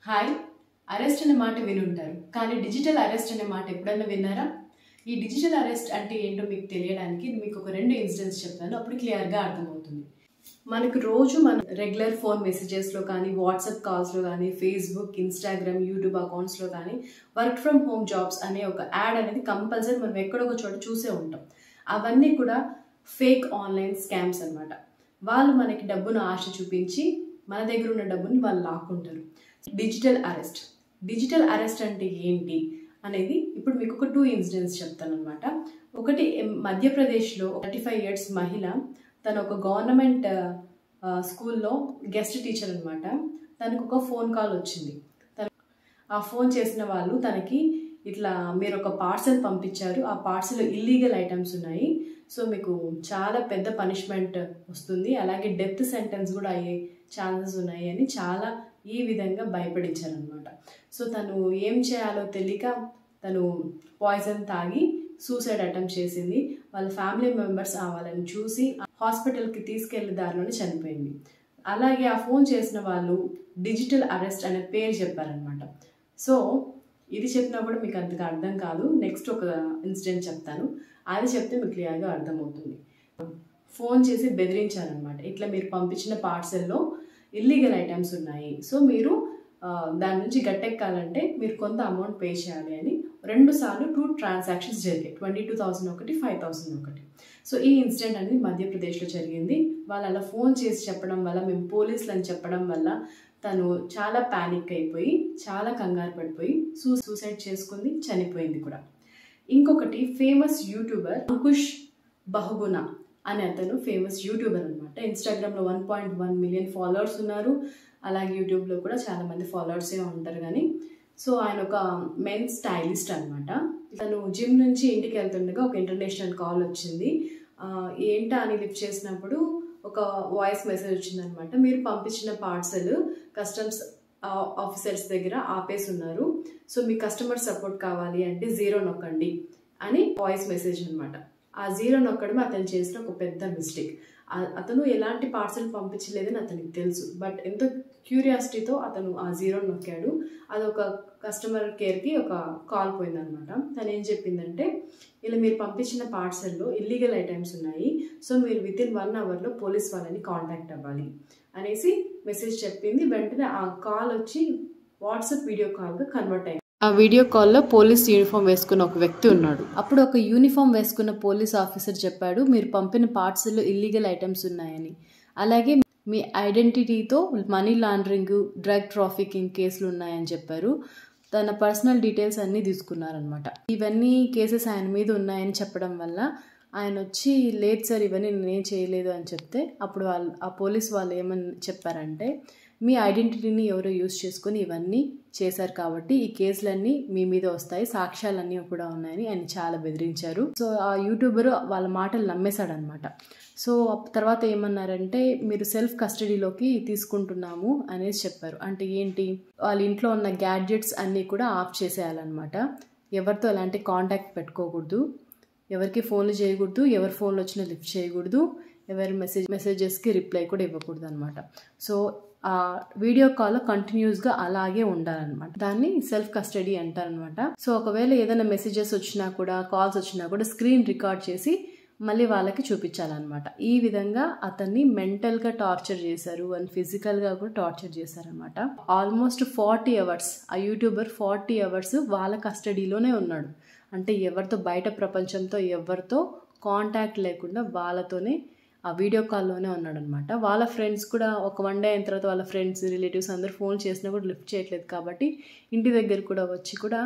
Hi arrest అనే మాట వినుంటారు కానీ డిజిటల్ అరెస్ట్ అనే మాట ఎప్పుడన్నా విన్నారా? ఈ డిజిటల్ అరెస్ట్ అంటే ఏంటో మీకు తెలియడానికి మీకు ఒక రెండు ఇన్సిడెంట్స్ చెప్తాను, అప్పుడు క్లియర్గా అర్థమవుతుంది. మనకు రోజు మన రెగ్యులర్ ఫోన్ మెసేజెస్లో కానీ, వాట్సాప్ కాల్స్లో కానీ, ఫేస్బుక్, ఇన్స్టాగ్రామ్, యూట్యూబ్ అకౌంట్స్లో కానీ వర్క్ ఫ్రమ్ హోమ్ జాబ్స్ అనే ఒక యాడ్ అనేది కంపల్సరీ మనం ఎక్కడో ఒక చోట చూసే ఉంటాం. అవన్నీ కూడా ఫేక్ ఆన్లైన్ స్కామ్స్ అన్నమాట. వాళ్ళు మనకి డబ్బును ఆశ చూపించి మన దగ్గర ఉన్న డబ్బుని వాళ్ళు లాక్కుంటారు. డిజిటల్ అరెస్ట్ అంటే ఏంటి అనేది ఇప్పుడు మీకు ఒక 2 ఇన్సిడెంట్స్ చెప్తాను అనమాట. ఒకటి, మధ్యప్రదేశ్లో 35 years మహిళ, తను ఒక గవర్నమెంట్ స్కూల్లో గెస్ట్ టీచర్ అనమాట. తనకు ఒక ఫోన్ కాల్ వచ్చింది. ఆ ఫోన్ చేసిన వాళ్ళు తనకి ఇట్లా మీరు ఒక పార్సెల్ పంపించారు, ఆ పార్సెల్ ఇల్లీగల్ ఐటమ్స్ ఉన్నాయి, సో మీకు చాలా పెద్ద పనిష్మెంట్ వస్తుంది, అలాగే డెత్ సెంటెన్స్ కూడా అయ్యే ఛాన్సెస్ ఉన్నాయి అని చాలా ఈ విధంగా భయపడించారనమాట. సో తను ఏం చేయాలో తెలియక తను పాయిజన్ తాగి సూసైడ్ అటెంప్ట్ చేసింది. వాళ్ళ ఫ్యామిలీ మెంబర్స్ వాళ్ళని చూసి హాస్పిటల్కి తీసుకెళ్లే దారిలోనే చనిపోయింది. అలాగే ఆ ఫోన్ చేసిన వాళ్ళు డిజిటల్ అరెస్ట్ అనే పేరు చెప్పారనమాట. సో ఇది చెప్పినా కూడా మీకు అంతగా అర్థం కాదు. నెక్స్ట్ ఒక ఇన్సిడెంట్ చెప్తాను, అది చెప్తే మీకు క్లియర్గా అర్థమవుతుంది. ఫోన్ చేసి బెదిరించారనమాట. ఇట్లా మీరు పంపించిన పార్సెల్లో ఇల్లీగల్ ఐటమ్స్ ఉన్నాయి, సో మీరు దాని నుంచి గట్టెక్కాలంటే మీరు కొంత అమౌంట్ పే చేయాలి అని 2 సార్లు 2 ట్రాన్సాక్షన్స్ జరిగాయి. 22,000 ఒకటి, 5,000 ఒకటి. సో ఈ ఇన్సిడెంట్ అనేది మధ్యప్రదేశ్లో జరిగింది. వాళ్ళు అలా ఫోన్ చేసి చెప్పడం వల్ల, మేము పోలీసులు అని చెప్పడం వల్ల తను చాలా ప్యానిక్ అయిపోయి, చాలా కంగారు పడిపోయి సూసైడ్ చేసుకుంది, చనిపోయింది కూడా. ఇంకొకటి, ఫేమస్ యూట్యూబర్ అంకుష్ బహుగుణ అనే అతను ఫేమస్ యూట్యూబర్ అనమాట. ఇన్స్టాగ్రామ్లో 1.1 million ఫాలోవర్స్ ఉన్నారు, అలాగే యూట్యూబ్లో కూడా చాలామంది ఫాలోవర్సే ఉంటారు. కానీ సో ఆయన ఒక మెన్ స్టైలిస్ట్ అనమాట. తను జిమ్ నుంచి ఇంటికి వెళ్తుండగా ఒక ఇంటర్నేషనల్ కాల్ వచ్చింది. ఏంటా అని లిఫ్ట్ చేసినప్పుడు ఒక వాయిస్ మెసేజ్ వచ్చిందనమాట. మీరు పంపించిన పార్సల్ కస్టమ్స్ ఆఫీసర్స్ దగ్గర ఆపేసి ఉన్నారు, సో మీ కస్టమర్ సపోర్ట్ కావాలి అంటే 0 నొక్కండి అని వాయిస్ మెసేజ్ అనమాట. ఆ 0 నొక్కడమే అతను చేసిన ఒక పెద్ద మిస్టేక్. అతను ఎలాంటి పార్సల్ పంపించలేదని అతనికి తెలుసు, బట్ ఎంతో క్యూరియాసిటీతో అతను ఆ 0 నొక్కాడు. అదొక కస్టమర్ కేర్కి ఒక కాల్ పోయిందనమాట. తను ఏం చెప్పిందంటే, ఇలా మీరు పంపించిన పార్సల్లో ఇల్లీగల్ ఐటమ్స్ ఉన్నాయి, సో మీరు వితిన్ 1 hourలో పోలీస్ వాళ్ళని కాంటాక్ట్ అవ్వాలి అనేసి మెసేజ్ చెప్పింది. వెంటనే ఆ కాల్ వచ్చి వాట్సాప్ వీడియో కాల్గా కన్వర్ట్ అయింది. ఆ వీడియో కాల్లో పోలీస్ యూనిఫామ్ వేసుకున్న ఒక వ్యక్తి ఉన్నాడు. అప్పుడు ఒక యూనిఫామ్ వేసుకున్న పోలీస్ ఆఫీసర్ చెప్పాడు, మీరు పంపిన పార్సల్లో ఇల్లీగల్ ఐటమ్స్ ఉన్నాయని, అలాగే మీ ఐడెంటిటీతో మనీ లాండరింగ్, డ్రగ్ ట్రాఫికింగ్ కేసులు ఉన్నాయని చెప్పారు. తన పర్సనల్ డీటెయిల్స్ అన్నీ తీసుకున్నారనమాట. ఇవన్నీ కేసెస్ ఆయన మీద ఉన్నాయని చెప్పడం వల్ల ఆయన వచ్చి, లేదు సార్ ఇవన్నీ నేనేం చేయలేదు అని చెప్తే, అప్పుడు ఆ పోలీస్ వాళ్ళు ఏమని చెప్పారంటే, మీ ఐడెంటిటీని ఎవరో యూజ్ చేసుకుని ఇవన్నీ చేశారు కాబట్టి ఈ కేసులన్నీ మీ మీద వస్తాయి, సాక్ష్యాలన్నీ కూడా ఉన్నాయని ఆయన చాలా బెదిరించారు. సో ఆ యూట్యూబర్ వాళ్ళ మాటలు నమ్మేశాడనమాట. సో తర్వాత ఏమన్నారంటే, మీరు సెల్ఫ్ కస్టడీలోకి తీసుకుంటున్నాము అనేసి చెప్పారు. అంటే ఏంటి, వాళ్ళ ఇంట్లో ఉన్న గ్యాడ్జెట్స్ అన్నీ కూడా ఆఫ్ చేసేయాలన్నమాట. ఎవరితో ఎలాంటి కాంటాక్ట్ పెట్టుకోకూడదు, ఎవరికి ఫోన్లు చేయకూడదు, ఎవరి ఫోన్లు వచ్చినా లిఫ్ట్ చేయకూడదు, ఎవరి మెసేజెస్కి రిప్లై కూడా ఇవ్వకూడదు అనమాట. సో ఆ వీడియో కాల్ కంటిన్యూస్గా అలాగే ఉండాలన్నమాట. దాన్ని సెల్ఫ్ కస్టడీ అంటారనమాట. సో ఒకవేళ ఏదైనా మెసేజెస్ వచ్చినా కూడా, కాల్స్ వచ్చినా కూడా స్క్రీన్ రికార్డ్ చేసి మళ్ళీ వాళ్ళకి చూపించాలన్నమాట. ఈ విధంగా అతన్ని మెంటల్గా టార్చర్ చేశారు అండ్ ఫిజికల్గా కూడా టార్చర్ చేశారనమాట. ఆల్మోస్ట్ 40 hours ఆ యూట్యూబర్ 40 hours వాళ్ళ కస్టడీలోనే ఉన్నాడు. అంటే ఎవరితో, బయట ప్రపంచంతో ఎవరితో కాంటాక్ట్ లేకుండా వాళ్ళతోనే ఆ వీడియో కాల్లోనే ఉన్నాడనమాట. వాళ్ళ ఫ్రెండ్స్ కూడా ఒక 1 day అయిన తర్వాత వాళ్ళ ఫ్రెండ్స్, రిలేటివ్స్ అందరూ ఫోన్ చేసినా కూడా లిఫ్ట్ చేయట్లేదు కాబట్టి ఇంటి దగ్గర కూడా వచ్చి కూడా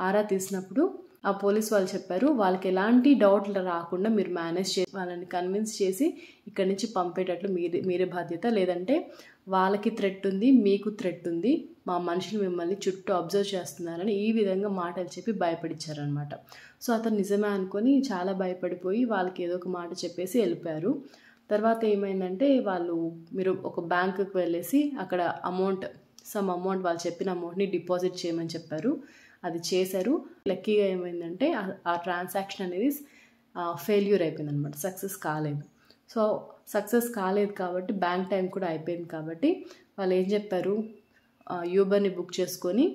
ఆరా తీసినప్పుడు ఆ పోలీస్ వాళ్ళు చెప్పారు, వాళ్ళకి ఎలాంటి డౌట్లు రాకుండా మీరు మేనేజ్ చేసి వాళ్ళని కన్విన్స్ చేసి ఇక్కడి నుంచి పంపేటట్లు మీరే బాధ్యత, లేదంటే వాళ్ళకి థ్రెట్ ఉంది, మీకు థ్రెట్ ఉంది, మా మనుషులు మిమ్మల్ని చుట్టూ అబ్జర్వ్ చేస్తున్నారని ఈ విధంగా మాటలు చెప్పి భయపడిచ్చారనమాట. సో అతను నిజమే అనుకొని చాలా భయపడిపోయి వాళ్ళకి ఏదో ఒక మాట చెప్పేసి వెళ్ళిపోయారు. తర్వాత ఏమైందంటే, మీరు ఒక బ్యాంకుకి వెళ్ళేసి అక్కడ సమ్ అమౌంట్ వాళ్ళు చెప్పిన అమౌంట్ని డిపాజిట్ చేయమని చెప్పారు. అది చేశారు. లక్కీగా ఏమైందంటే ఆ ట్రాన్సాక్షన్ అనేది ఫెయిల్యూర్ అయిపోయింది అనమాట, సక్సెస్ కాలేదు. సో సక్సెస్ కాలేదు కాబట్టి బ్యాంక్ టైం కూడా అయిపోయింది కాబట్టి వాళ్ళు ఏం చెప్పారు, యూబర్ని బుక్ చేసుకొని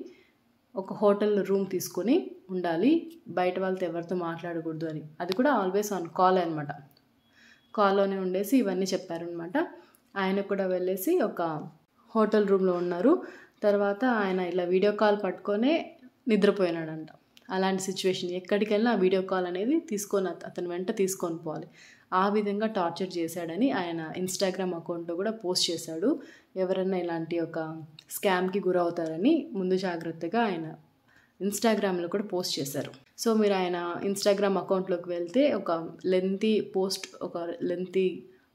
ఒక హోటల్లో రూమ్ తీసుకొని ఉండాలి, బయట వాళ్ళతో ఎవరితో మాట్లాడకూడదు అని. అది కూడా ఆల్వేస్ ఆన్ కాల్ అనమాట. కాల్లోనే ఉండేసి ఇవన్నీ చెప్పారనమాట. ఆయన కూడా వెళ్ళేసి ఒక హోటల్ రూమ్లో ఉన్నారు. తర్వాత ఆయన ఇలా వీడియో కాల్ పట్టుకొనే నిద్రపోయినాడంట. అలాంటి సిచ్యువేషన్, ఎక్కడికి వెళ్ళినా ఆ వీడియో కాల్ అనేది అతని వెంట తీసుకొని పోవాలి. ఆ విధంగా టార్చర్ చేశాడని ఆయన ఇన్స్టాగ్రామ్ అకౌంట్లో కూడా పోస్ట్ చేశాడు. ఎవరన్నా ఇలాంటి ఒక స్కామ్కి గురవుతారని ముందు జాగ్రత్తగా ఆయన ఇన్స్టాగ్రామ్లో కూడా పోస్ట్ చేశారు. సో మీరు ఆయన ఇన్స్టాగ్రామ్ అకౌంట్లోకి వెళ్తే ఒక లెంతీ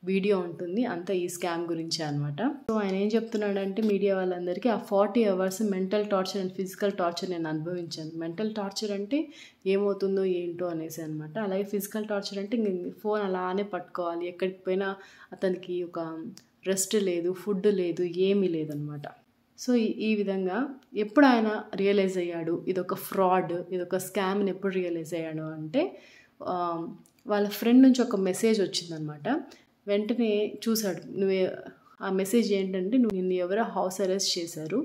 వీడియో ఉంటుంది, అంతా ఈ స్కామ్ గురించే అనమాట. సో ఆయన ఏం చెప్తున్నాడంటే మీడియా వాళ్ళందరికీ, ఆ 40 hours mental torture and physical torture నేను అనుభవించాను. మెంటల్ టార్చర్ అంటే ఏమవుతుందో ఏంటో అనేసి అనమాట. అలాగే ఫిజికల్ టార్చర్ అంటే ఫోన్ అలానే పట్టుకోవాలి, ఎక్కడికి పోయినా అతనికి ఒక రెస్ట్ లేదు, ఫుడ్ లేదు, ఏమీ లేదనమాట. సో ఈ విధంగా ఎప్పుడు ఆయన రియలైజ్ అయ్యాడు ఇదొక ఫ్రాడ్, ఇదొక స్కామ్ని ఎప్పుడు రియలైజ్ అయ్యాడు అంటే వాళ్ళ ఫ్రెండ్ నుంచి ఒక మెసేజ్ వచ్చిందనమాట. వెంటనే చూశాడు. ఆ మెసేజ్ ఏంటంటే, నిన్ను ఎవరో హౌస్ అరెస్ట్ చేశారు,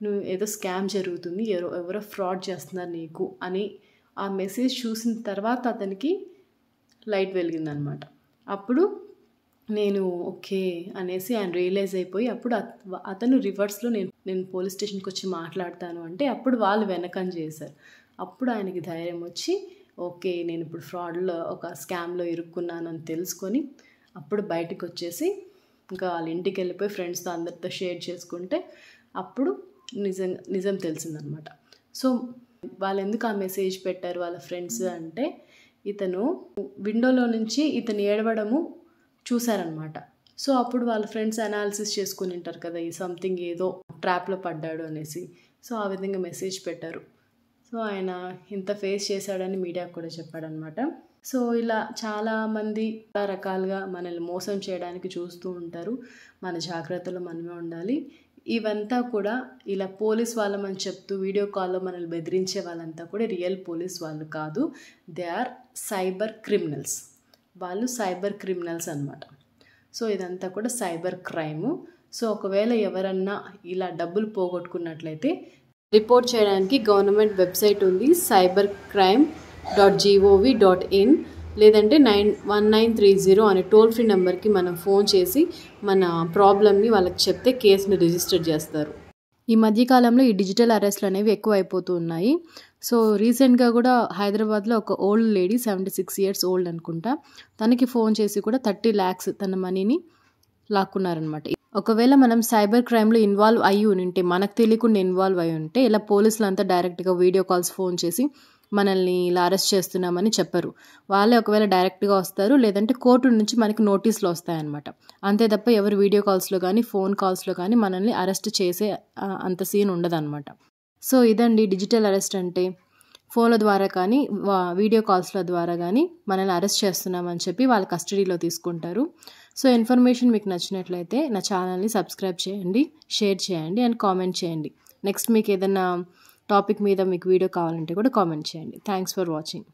నువ్వు ఏదో స్కామ్ జరుగుతుంది, ఎవరో ఫ్రాడ్ చేస్తున్నారు నీకు అని ఆ మెసేజ్ చూసిన తర్వాత అతనికి లైట్ వెలిగిందనమాట. అప్పుడు నేను ఓకే అనేసి ఆయన రియలైజ్ అయిపోయి, అప్పుడు అతను రివర్స్లో నేను పోలీస్ స్టేషన్కి వచ్చి మాట్లాడతాను అంటే అప్పుడు వాళ్ళు వెనకని చేశారు. అప్పుడు ఆయనకి ధైర్యం వచ్చి ఓకే నేను ఇప్పుడు ఫ్రాడ్లో ఒక స్కామ్లో ఇరుక్కున్నాను అని తెలుసుకొని అప్పుడు బయటకు వచ్చేసి ఇంకా వాళ్ళ ఇంటికి వెళ్ళిపోయి ఫ్రెండ్స్తో అందరితో షేర్ చేసుకుంటే అప్పుడు నిజం తెలిసిందనమాట. సో వాళ్ళు ఎందుకు ఆ మెసేజ్ పెట్టారు వాళ్ళ ఫ్రెండ్స్ అంటే, ఇతను విండోలో నుంచి ఇతను ఏడవడము చూశారనమాట. సో అప్పుడు వాళ్ళ ఫ్రెండ్స్ అనాలిసిస్ చేసుకుని ఉంటారు కదా, ఈ సంథింగ్ ఏదో ట్రాప్లో పడ్డాడు అనేసి. సో ఆ విధంగా మెసేజ్ పెట్టారు. సో ఆయన ఇంత ఫేస్ చేశాడని మీడియాకు కూడా చెప్పాడనమాట. సో ఇలా చాలామంది చాలా రకాలుగా మనల్ని మోసం చేయడానికి చూస్తూ ఉంటారు. మన జాగ్రత్తలో మనమే ఉండాలి. ఇవంతా కూడా ఇలా పోలీస్ వాళ్ళమని చెప్తూ వీడియో కాల్లో మనల్ని బెదిరించే వాళ్ళంతా కూడా రియల్ పోలీస్ వాళ్ళు కాదు, దే ఆర్ సైబర్ క్రిమినల్స్. వాళ్ళు సైబర్ క్రిమినల్స్ అనమాట. సో ఇదంతా కూడా సైబర్ క్రైము. సో ఒకవేళ ఎవరన్నా ఇలా డబ్బులు పోగొట్టుకున్నట్లయితే రిపోర్ట్ చేయడానికి గవర్నమెంట్ వెబ్సైట్ ఉంది, cybercrime.gov.in, లేదంటే 1930 అనే టోల్ ఫ్రీ నెంబర్కి మనం ఫోన్ చేసి మన ప్రాబ్లమ్ని వాళ్ళకి చెప్తే కేసుని రిజిస్టర్ చేస్తారు. ఈ మధ్యకాలంలో ఈ డిజిటల్ అరెస్ట్లు అనేవి ఎక్కువ అయిపోతూ ఉన్నాయి. సో రీసెంట్గా కూడా హైదరాబాద్లో ఒక ఓల్డ్ లేడీ 76 years ఓల్డ్ అనుకుంటా, తనకి ఫోన్ చేసి కూడా 30 lakhs తన మనీని లాక్కున్నారనమాట. ఒకవేళ మనం సైబర్ క్రైమ్లో ఇన్వాల్వ్ అయ్యి ఉంటే, మనకు తెలియకుండా ఇన్వాల్వ్ అయ్యి ఉంటే, ఇలా పోలీసులు అంతా డైరెక్ట్గా వీడియో కాల్స్ ఫోన్ చేసి మనల్ని ఇలా అరెస్ట్ చేస్తున్నామని చెప్పరు. వాళ్ళే ఒకవేళ డైరెక్ట్గా వస్తారు, లేదంటే కోర్టు నుంచి మనకి నోటీసులు వస్తాయన్నమాట. అంతే తప్ప ఎవరు వీడియో కాల్స్లో కానీ ఫోన్ కాల్స్లో కానీ మనల్ని అరెస్ట్ చేసే అంత సీన్ ఉండదన్నమాట. సో ఇదండి డిజిటల్ అరెస్ట్ అంటే. ఫోన్ల ద్వారా కానీ వీడియో కాల్స్ల ద్వారా కానీ మనల్ని అరెస్ట్ చేస్తున్నామని చెప్పి వాళ్ళ కస్టడీలో తీసుకుంటారు. సో ఇన్ఫర్మేషన్ మీకు నచ్చినట్లయితే నా ఛానల్ని సబ్స్క్రైబ్ చేయండి, షేర్ చేయండి అండ్ కామెంట్ చేయండి. నెక్స్ట్ మీకు ఏదైనా టాపిక్ మీద మీకు వీడియో కావాలంటే కూడా కామెంట్ చేయండి. Thanks for watching.